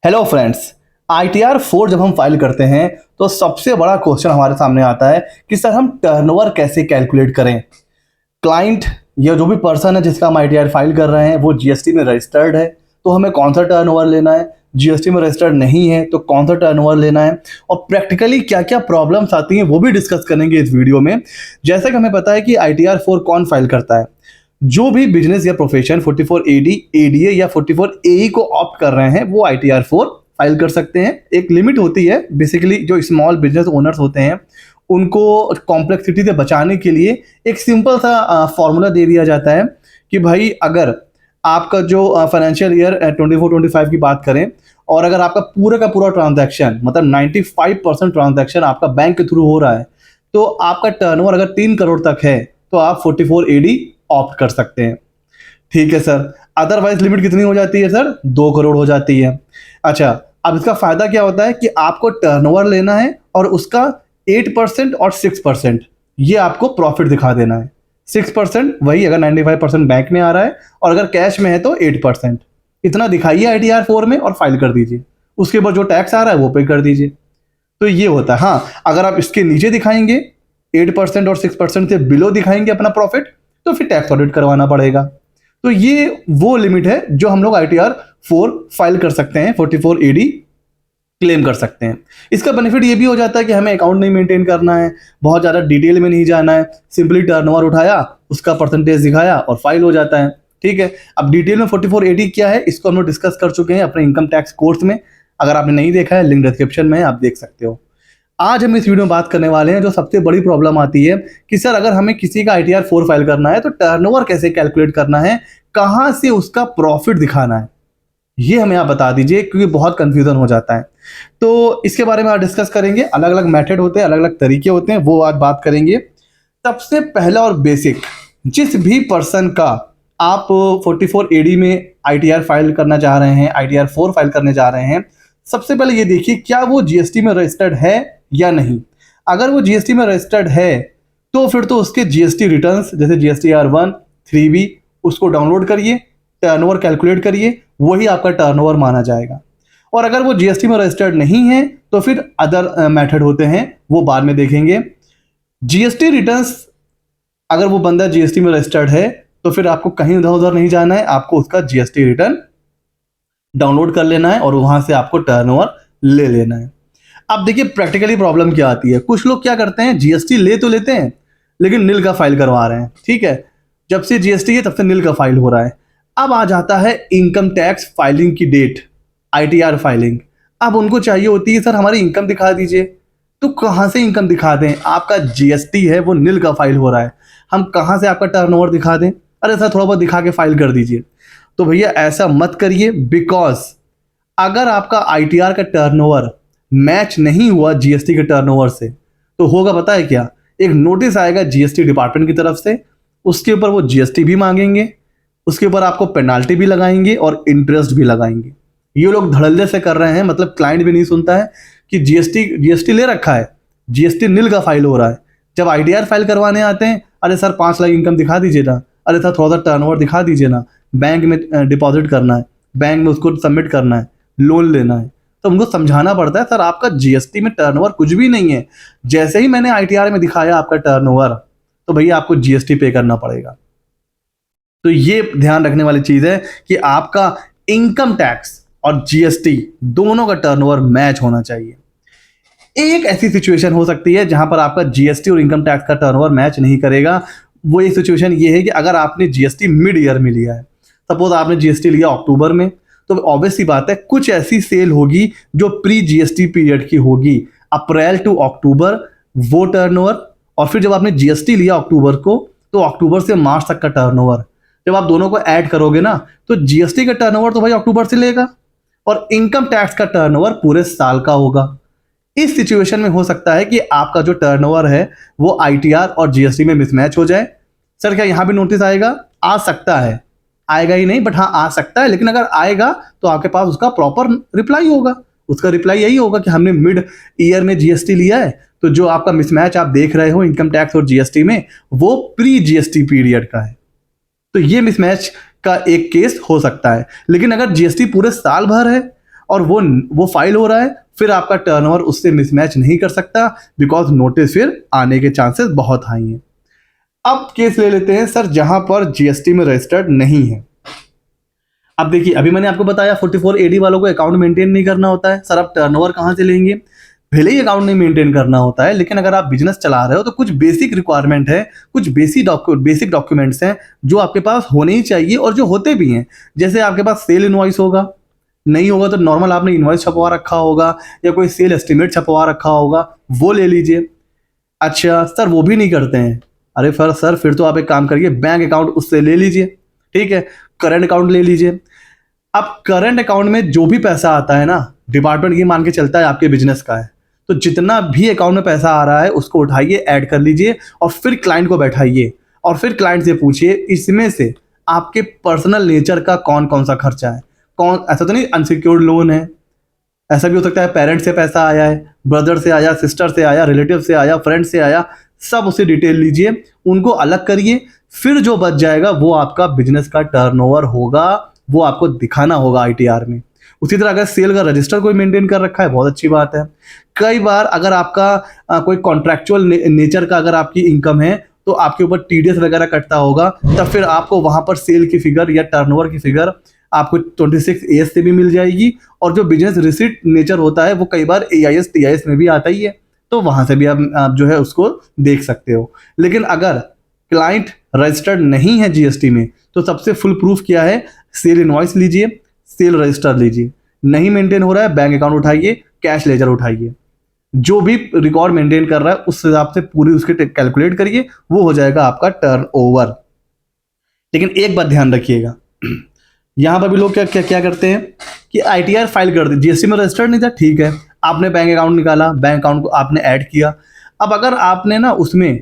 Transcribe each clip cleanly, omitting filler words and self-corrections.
Hello friends, ITR 4 जब हम file करते हैं तो सबसे बड़ा क्वेश्चन हमारे सामने आता है कि सर हम टर्नओवर कैसे कैलकुलेट करें। क्लाइंट या जो भी पर्सन है जिसका हम ITR फाइल कर रहे हैं वो GST में रजिस्टर्ड है तो हमें कौन सा टर्नओवर लेना है, GST में रजिस्टर्ड नहीं है तो कौन सा टर्नओवर लेना है, और प्रैक्टिकली क्या क्या प्रॉब्लम्स आती हैं वो भी डिस्कस करेंगे इस वीडियो में। जैसा कि हमें पता है कि ITR 4 कौन फाइल करता है, जो भी बिजनेस या प्रोफेशन 44AD, ADA या 44AE को ऑप्ट कर रहे हैं वो ITR 4 फाइल कर सकते हैं। एक लिमिट होती है, बेसिकली जो स्मॉल बिजनेस ओनर्स होते हैं उनको कॉम्प्लेक्सिटी से बचाने के लिए एक सिंपल सा फॉर्मूला दे दिया जाता है कि भाई अगर आपका जो फाइनेंशियल ईयर 24-25 की बात करें और अगर आपका पूरा का पूरा ट्रांजैक्शन मतलब 95% ट्रांजैक्शन आपका बैंक के थ्रू हो रहा है तो आपका टर्नओवर अगर 3 करोड़ तक है तो आप 44AD ऑप्ट कर सकते हैं। ठीक है सर, अदरवाइज लिमिट कितनी हो जाती है सर? 2 करोड़ हो जाती है। अच्छा, अब इसका फायदा क्या होता है कि आपको टर्नओवर लेना है और उसका 8% और 6% ये आपको प्रॉफिट दिखा देना है। 6% वही अगर 95% बैंक में आ रहा है और अगर कैश में है तो 8%। इतना दिखाइए ITR 4 में और फाइल कर दीजिए, उसके बाद जो टैक्स आ रहा है वो पे कर दीजिए। तो ये होता है। हाँ, अगर आप इसके नीचे दिखाएंगे 8% और 6% से बिलो दिखाएंगे अपना प्रॉफिट तो फिर टैक्स ऑडिट करवाना पड़ेगा। तो ये वो लिमिट है जो हम लोग ITR 4 फाइल कर सकते हैं, 44AD क्लेम कर सकते हैं। इसका बेनिफिट ये भी हो जाता है कि हमें अकाउंट नहीं मेंटेन करना है, बहुत ज़्यादा डिटेल में नहीं जाना है, सिंपली टर्नओवर उठाया, उसका परसेंटेज दिखाया और फाइल हो जाता है। ठीक है, अब डिटेल में 44AD क्या है इसको हम लोग डिस्कस कर चुके हैं अपने इनकम टैक्स कोर्स में। अगर आपने नहीं देखा है लिंक डिस्क्रिप्शन में आप देख सकते हो। आज हम इस वीडियो में बात करने वाले हैं जो सबसे बड़ी प्रॉब्लम आती है कि सर अगर हमें किसी का ITR 4 फाइल करना है तो टर्नओवर कैसे कैलकुलेट करना है, कहां से उसका प्रॉफिट दिखाना है, ये हमें आप बता दीजिए क्योंकि बहुत कंफ्यूजन हो जाता है। तो इसके बारे में आज डिस्कस करेंगे। अलग अलग मेथड होते हैं, अलग अलग तरीके होते हैं, वो आज बात करेंगे। सबसे पहला और बेसिक, जिस भी पर्सन का आप 44AD में ITR फाइल करना चाह रहे हैं, ITR 4 फाइल करने जा रहे हैं, सबसे पहले ये देखिए क्या वो GST में रजिस्टर्ड है या नहीं। अगर वो GST में रजिस्टर्ड है तो फिर तो उसके GST रिटर्न्स जैसे GSTR 1, 3B उसको डाउनलोड करिए, टर्नओवर कैलकुलेट करिए, वही आपका टर्नओवर माना जाएगा। और अगर वो GST में रजिस्टर्ड नहीं है तो फिर अदर मेथड होते हैं, वो बाद में देखेंगे। GST रिटर्न्स अगर वो बंदा GST में रजिस्टर्ड है तो फिर आपको कहीं इधर उधर नहीं जाना है, आपको उसका GST रिटर्न डाउनलोड कर लेना है और वहां से आपको टर्नओवर ले लेना है। अब देखिए प्रैक्टिकली प्रॉब्लम क्या आती है, कुछ लोग क्या करते हैं GST ले तो लेते हैं लेकिन नील का फाइल करवा रहे हैं। ठीक है, जब से GST है तब से नील का फाइल हो रहा है। अब आ जाता है इनकम टैक्स फाइलिंग की डेट, ITR फाइलिंग। अब उनको चाहिए होती है सर हमारी इनकम दिखा दीजिए। तो कहाँ से इनकम दिखा दें? आपका GST है वो नील का फाइल हो रहा है, हम कहाँ से आपका टर्नओवर दिखा दें? अरे सर थोड़ा बहुत दिखा के फाइल कर दीजिए। तो भैया ऐसा मत करिए, बिकॉज अगर आपका ITR का टर्नओवर मैच नहीं हुआ GST के टर्नओवर से तो होगा पता है क्या? एक नोटिस आएगा GST डिपार्टमेंट की तरफ से, उसके ऊपर वो GST भी मांगेंगे, उसके ऊपर आपको पेनाल्टी भी लगाएंगे और इंटरेस्ट भी लगाएंगे। ये लोग धड़ल्ले से कर रहे हैं, मतलब क्लाइंट भी नहीं सुनता है कि GST ले रखा है, GST नील का फाइल हो रहा है। जब ITR फाइल करवाने आते हैं, अरे सर 5 लाख इनकम दिखा दीजिए ना, अरे सर थोड़ा सा टर्नओवर दिखा दीजिए ना, बैंक में डिपॉजिट करना है, बैंक में उसको सबमिट करना है, लोन लेना है। तो उनको समझाना पड़ता है सर आपका GST में टर्नओवर कुछ भी नहीं है, जैसे ही मैंने ITR में दिखाया आपका टर्नओवर तो भैया आपको GST पे करना पड़ेगा। तो ये ध्यान रखने वाली चीज है कि आपका इनकम टैक्स और GST दोनों का टर्नओवर मैच होना चाहिए। एक ऐसी सिचुएशन हो सकती है जहां पर आपका GST और इनकम टैक्स का टर्नओवर मैच नहीं करेगा। वो एक सिचुएशन ये है कि अगर आपने GST मिड ईयर में लिया है, सपोज आपने GST लिया अक्टूबर में, तो ऑब्वियस सी बात है कुछ ऐसी सेल होगी जो प्री GST पीरियड की होगी, अप्रैल टू अक्टूबर वो टर्नओवर, और फिर जब आपने GST लिया अक्टूबर को तो अक्टूबर से मार्च तक का टर्नओवर, जब आप दोनों को ऐड करोगे ना तो GST का टर्नओवर तो भाई अक्टूबर से लेगा और इनकम टैक्स का टर्नओवर पूरे साल का होगा। इस सिचुएशन में हो सकता है कि आपका जो टर्नओवर है वो ITR और GST में मिसमैच हो जाए। सर क्या यहाँ भी नोटिस आएगा? आ सकता है, आएगा ही नहीं बट हाँ आ सकता है, लेकिन अगर आएगा तो आपके पास उसका प्रॉपर रिप्लाई होगा। उसका रिप्लाई यही होगा कि हमने मिड ईयर में GST लिया है, तो जो आपका मिसमैच आप देख रहे हो इनकम टैक्स और GST में वो प्री GST पीरियड का है। तो ये मिसमैच का एक केस हो सकता है। लेकिन अगर GST पूरे साल भर है और वो फाइल हो रहा है, फिर आपका टर्नओवर उससे मिसमैच नहीं कर सकता, बिकॉज नोटिस फिर आने के चांसेस बहुत हाई हैं। अब केस ले लेते हैं सर जहां पर जीएसटी में रजिस्टर्ड नहीं है। अब देखिए, अभी मैंने आपको बताया 44 एडी वालों को अकाउंट मेंटेन नहीं करना होता है। सर आप टर्नओवर कहां से लेंगे? भले ही अकाउंट नहीं मेंटेन करना होता है, लेकिन अगर आप बिजनेस चला रहे हो तो कुछ बेसिक रिक्वायरमेंट है, कुछ बेसिक डॉक्यूमेंट्स हैं जो आपके पास होने ही चाहिए और जो होते भी हैं। जैसे आपके पास सेल इनवॉइस होगा, नहीं होगा तो नॉर्मल आपने इनवॉइस छपवा रखा होगा या कोई सेल एस्टिमेट छपवा रखा होगा, वो ले लीजिए। अच्छा सर वो भी नहीं करते हैं, अरे सर फिर तो आप एक काम करिए, बैंक अकाउंट उससे ले लीजिए, ठीक है, करंट अकाउंट ले लीजिए। अब करंट अकाउंट में जो भी पैसा आता है ना, डिपार्टमेंट ये मान के चलता है आपके बिजनेस का है, तो जितना भी अकाउंट में पैसा आ रहा है उसको उठाइए, ऐड कर लीजिए और फिर क्लाइंट को बैठाइए और फिर क्लाइंट से पूछिए इसमें से आपके पर्सनल नेचर का कौन कौन सा खर्चा है। कौन, ऐसा तो नहीं अनसिक्योर्ड लोन है, ऐसा भी हो सकता है पेरेंट्स से पैसा आया है, ब्रदर से आया, सिस्टर से आया, रिलेटिव से आया, फ्रेंड से आया, सब उसे डिटेल लीजिए, उनको अलग करिए, फिर जो बच जाएगा वो आपका बिजनेस का टर्नओवर होगा, वो आपको दिखाना होगा आईटीआर में। उसी तरह अगर सेल का रजिस्टर कोई मेंटेन कर रखा है, बहुत अच्छी बात है। कई बार अगर आपका कोई कॉन्ट्रैक्चुअल नेचर का अगर आपकी इनकम है तो आपके ऊपर टीडीएस वगैरह कटता होगा, तब फिर आपको वहां पर सेल की फिगर या टर्नओवर की फिगर आपको 26 से भी मिल जाएगी। और जो बिजनेस रिसिट नेचर होता है वो कई बार एआईएस टीआईएस में भी आता ही है, तो वहां से भी आप जो है उसको देख सकते हो। लेकिन अगर क्लाइंट रजिस्टर्ड नहीं है जीएसटी में तो सबसे फुल प्रूफ क्या है, सेल इनवॉइस लीजिए, सेल रजिस्टर लीजिए। नहीं मेंटेन हो रहा है, बैंक अकाउंट उठाइए, कैश लेजर उठाइए, जो भी रिकॉर्ड मेंटेन कर रहा है उस हिसाब से पूरी उसके कैलकुलेट करिए, वो हो जाएगा आपका टर्नओवर। लेकिन एक बात ध्यान रखिएगा, यहां पर भी लोग क्या क्या क्या करते हैं कि आईटीआर फाइल कर दी, जीएसटी में रजिस्टर्ड नहीं था, ठीक है, आपने बैंक अकाउंट निकाला, बैंक अकाउंट को आपने ऐड किया। अब अगर आपने ना उसमें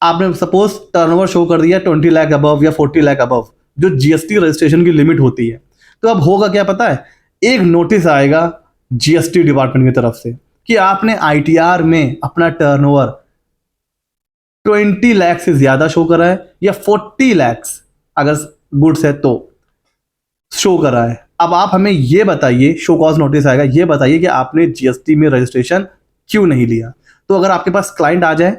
आपने सपोज टर्नओवर शो कर दिया 20 लाख अबव या 40 लाख अबव, जो जीएसटी रजिस्ट्रेशन की लिमिट होती है, तो अब होगा क्या पता है, एक नोटिस आएगा जीएसटी डिपार्टमेंट की तरफ से कि आपने आईटीआर में अपना टर्नओवर 20 लाख से ज्यादा शो करा है या 40 लाख अगर गुड्स है तो शो करा है। अब आप हमें ये बताइए, शो कॉज नोटिस आएगा, ये बताइए कि आपने जीएसटी में रजिस्ट्रेशन क्यों नहीं लिया। तो अगर आपके पास क्लाइंट आ जाए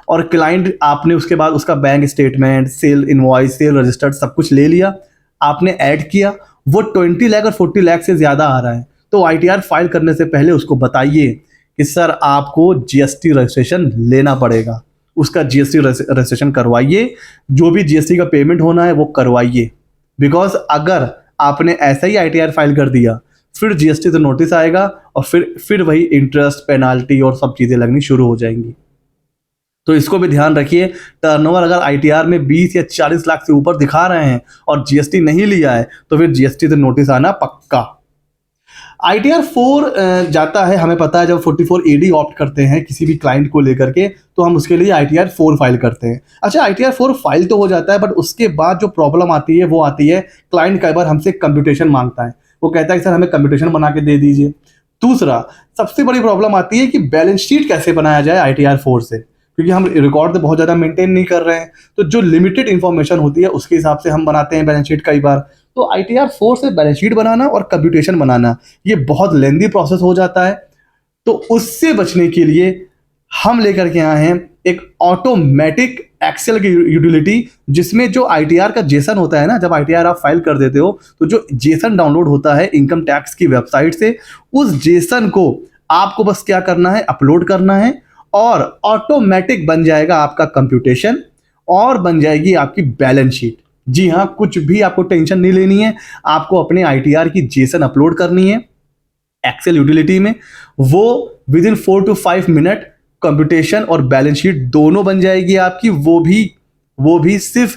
और क्लाइंट आपने उसके बाद उसका bank statement, sale invoice, sale registered सब कुछ ले लिया, आपने ऐड किया, वो 20 लाख और 40 लाख से ज़्यादा आ रहा है, तो आईटीआर फाइल करने से पहले उसको बताइए कि सर आपको जीएसटी रजिस्ट्रेशन लेना पड़ेगा, उसका जीएसटी रजिस्ट्रेशन करवाइए, जो भी जीएसटी का पेमेंट होना है वो करवाइए। बिकॉज अगर आपने ऐसा ही आईटीआर फाइल कर दिया, फिर जीएसटी से नोटिस आएगा और फिर वही इंटरेस्ट, पेनाल्टी और सब चीज़ें लगनी शुरू हो जाएंगी। तो इसको भी ध्यान रखिए, टर्नओवर अगर आईटीआर में 20 या 40 लाख से ऊपर दिखा रहे हैं और जीएसटी नहीं लिया है तो फिर जीएसटी से नोटिस आना पक्का। आईटीआर 4 जाता है, हमें पता है जब 44 एडी ऑप्ट करते हैं किसी भी क्लाइंट को लेकर के तो हम उसके लिए आईटीआर 4 फाइल करते हैं। अच्छा, आईटीआर 4 फाइल तो हो जाता है, बट उसके बाद जो प्रॉब्लम आती है वो आती है, क्लाइंट कई बार हमसे कंप्यूटेशन मांगता है, वो कहता है कि सर हमें कंप्यूटेशन बना के दे दीजिए। दूसरा सबसे बड़ी प्रॉब्लम आती है कि बैलेंस शीट कैसे बनाया जाए आईटीआर 4 से, क्योंकि हम रिकॉर्ड तो बहुत ज़्यादा मेंटेन नहीं कर रहे हैं, तो जो लिमिटेड इंफॉर्मेशन होती है उसके हिसाब से हम बनाते हैं बैलेंस शीट कई बार। तो आईटीआर 4 से बैलेंस शीट बनाना और कंप्यूटेशन बनाना ये बहुत लेंदी प्रोसेस हो जाता है। तो उससे बचने के लिए हम लेकर के आए हैं एक ऑटोमेटिक एक्सेल की यूटिलिटी, जिसमें जो आईटीआर का जेसन होता है ना, जब आईटीआर आप फाइल कर देते हो तो जो जेसन डाउनलोड होता है इनकम टैक्स की वेबसाइट से, उस जेसन को आपको बस क्या करना है, अपलोड करना है और ऑटोमेटिक बन जाएगा आपका कंप्यूटेशन और बन जाएगी आपकी बैलेंस शीट। जी हाँ, कुछ भी आपको टेंशन नहीं लेनी है, आपको अपने आईटीआर की जेसन अपलोड करनी है एक्सेल यूटिलिटी में, वो with in 4 to 5 minute computation और बैलेंस शीट दोनों बन जाएगी आपकी, वो भी सिर्फ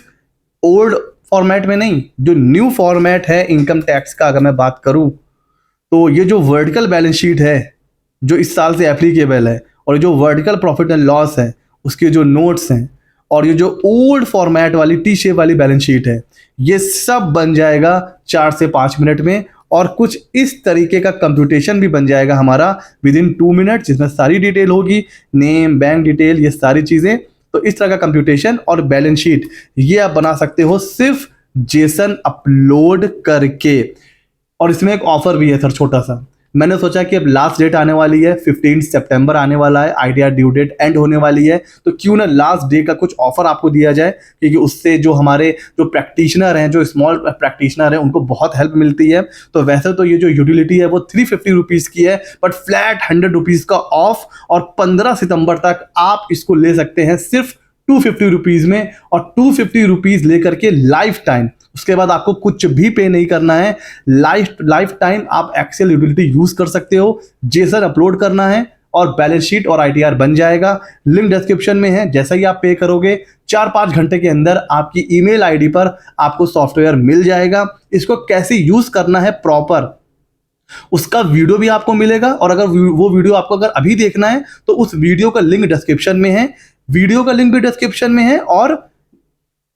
ओल्ड फॉर्मेट में नहीं, जो न्यू फॉर्मेट है इनकम टैक्स का अगर मैं बात करूं तो ये जो वर्टिकल बैलेंस शीट है जो इस साल से एप्लीकेबल है, और जो वर्टिकल प्रॉफिट एंड लॉस है उसके जो नोट्स हैं, और ये जो ओल्ड फॉर्मेट वाली टी शेप वाली बैलेंस शीट है, ये सब बन जाएगा 4 से 5 मिनट में। और कुछ इस तरीके का कंप्यूटेशन भी बन जाएगा हमारा विद इन 2 मिनट, जिसमें सारी डिटेल होगी, नेम, बैंक डिटेल, ये सारी चीज़ें। तो इस तरह का कंप्यूटेशन और बैलेंस शीट ये आप बना सकते हो सिर्फ जेसन अपलोड करके। और इसमें एक ऑफर भी है सर छोटा सा। मैंने सोचा कि अब लास्ट डेट आने वाली है, 15 सितंबर आने वाला है, आईटीआर ड्यू डेट एंड होने वाली है, तो क्यों ना लास्ट डे का कुछ ऑफर आपको दिया जाए, क्योंकि उससे जो हमारे जो प्रैक्टिशनर हैं, जो स्मॉल प्रैक्टिशनर हैं, उनको बहुत हेल्प मिलती है। तो वैसे तो ये जो यूटिलिटी है वो 350 रुपीज़ की है, बट फ्लैट 100 रुपीज़ का ऑफ, और 15 सितंबर तक आप इसको ले सकते हैं सिर्फ 250 रुपीज़ में, और 250 रुपीज़ लेकर के लाइफ टाइम, उसके बाद आपको कुछ भी पे नहीं करना है। लाइफ टाइम आप एक्सेल यूटिलिटी यूज कर सकते हो, जेसन अपलोड करना है और बैलेंस शीट और आईटीआर बन जाएगा। लिंक डिस्क्रिप्शन में है, जैसा ही आप पे करोगे 4-5 घंटे के अंदर आपकी ईमेल आईडी पर आपको सॉफ्टवेयर मिल जाएगा। इसको कैसे यूज करना है प्रॉपर, उसका वीडियो भी आपको मिलेगा, और अगर वो वीडियो आपको अगर अभी देखना है तो उस वीडियो का लिंक डिस्क्रिप्शन में है, वीडियो का लिंक भी डिस्क्रिप्शन में है, और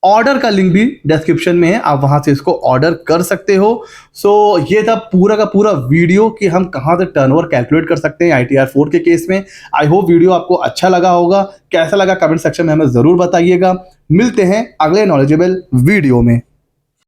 ऑर्डर का लिंक भी डिस्क्रिप्शन में है, आप वहां से इसको ऑर्डर कर सकते हो। सो ये था पूरा का पूरा वीडियो कि हम कहां से टर्नओवर कैलकुलेट कर सकते हैं आईटीआर 4 के केस में। आई होप वीडियो आपको अच्छा लगा होगा, कैसा लगा कमेंट सेक्शन में हमें जरूर बताइएगा। मिलते हैं अगले नॉलेजेबल वीडियो में।